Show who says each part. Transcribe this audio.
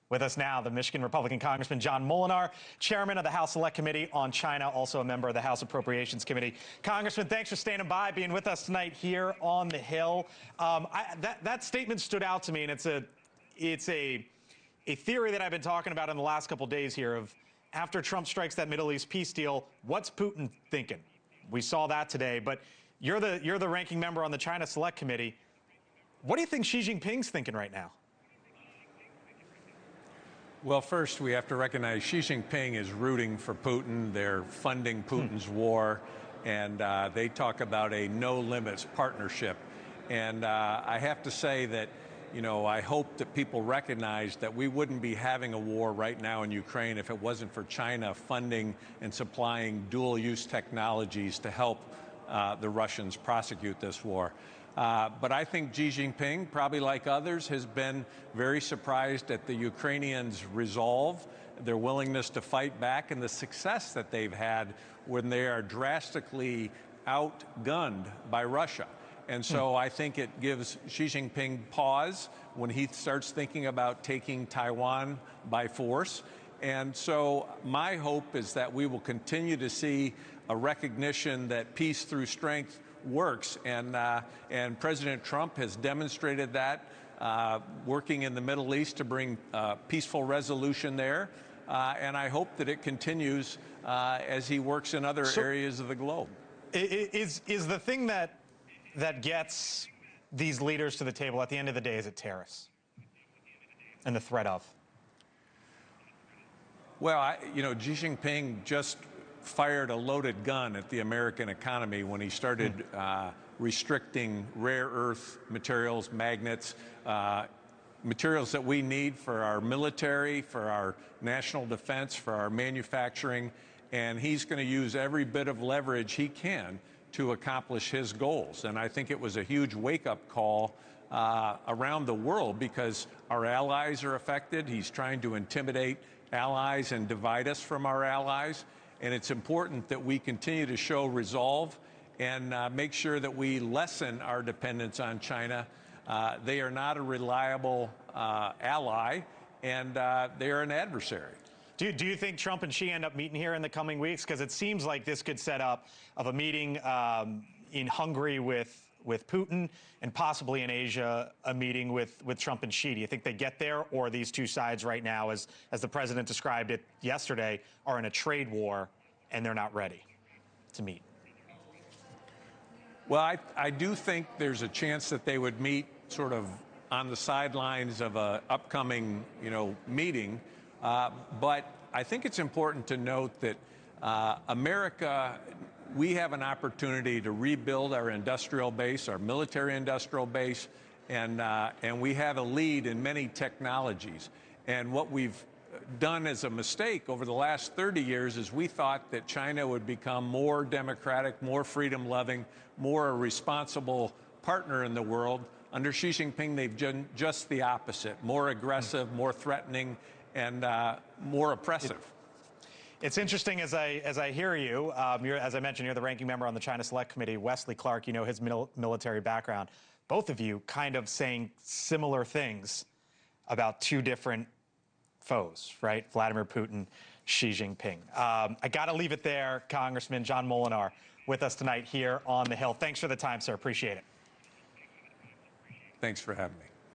Speaker 1: With us now, the Michigan Republican Congressman John Moolenaar, chairman of the House Select Committee on China, also a member of the House Appropriations Committee. Congressman, thanks for standing by, being with us tonight here on the Hill. That statement stood out to me, and it's a theory that I've been talking about in the last couple of days here of after Trump strikes that Middle East peace deal, what's Putin thinking? We saw that today, but you're the ranking member on the China Select Committee. What do you think Xi Jinping's thinking right now?
Speaker 2: Well, first, we have to recognize Xi Jinping is rooting for Putin. They're funding Putin's war, and they talk about a no-limits partnership. And I have to say that, you know, I hope that people recognize that we wouldn't be having a war right now in Ukraine if it wasn't for China funding and supplying dual-use technologies to help the Russians prosecute this war. But I think Xi Jinping, probably like others, has been very surprised at the Ukrainians' resolve, their willingness to fight back, and the success that they've had when they are drastically outgunned by Russia. And so I think it gives Xi Jinping pause when he starts thinking about taking Taiwan by force. And so my hope is that we will continue to see a recognition that peace through strength works, and President Trump has demonstrated that, working in the Middle East to bring peaceful resolution there, and I hope that it continues as he works in other areas of the globe.
Speaker 1: Is the thing that gets these leaders to the table at the end of the day, is it tariffs and the threat of?
Speaker 2: Well, you know, Xi Jinping just fired a loaded gun at the American economy when he started restricting rare earth materials, magnets, materials that we need for our military, for our national defense, for our manufacturing, and he's going to use every bit of leverage he can to accomplish his goals. And I think it was a huge wake-up call around the world because our allies are affected. He's trying to intimidate allies and divide us from our allies. And it's important that we continue to show resolve and make sure that we lessen our dependence on China. They are not a reliable ally, and they are an adversary.
Speaker 1: Do you think Trump and Xi end up meeting here in the coming weeks? Because it seems like this could set up of a meeting in Hungary with Putin, and possibly in Asia, a meeting with Trump and Xi. Do you think they get there, or these two sides right now, as the president described it yesterday, are in a trade war and they're not ready to meet?
Speaker 2: Well, I do think there's a chance that they would meet sort of on the sidelines of an upcoming, meeting. But I think it's important to note that America, we have an opportunity to rebuild our industrial base, our military industrial base, and we have a lead in many technologies. And what we've done as a mistake over the last 30 years is we thought that China would become more democratic, more freedom-loving, more a responsible partner in the world. Under Xi Jinping, they've done just the opposite: more aggressive, more threatening, and more oppressive.
Speaker 1: It's interesting as I hear you. As I mentioned, you're the ranking member on the China Select Committee. Wesley Clark, you know his military background. Both of you kind of saying similar things about two different foes, right? Vladimir Putin, Xi Jinping. I got to leave it there. Congressman John Moolenaar with us tonight here on the Hill. Thanks for the time, sir. Appreciate it.
Speaker 2: Thanks for having me.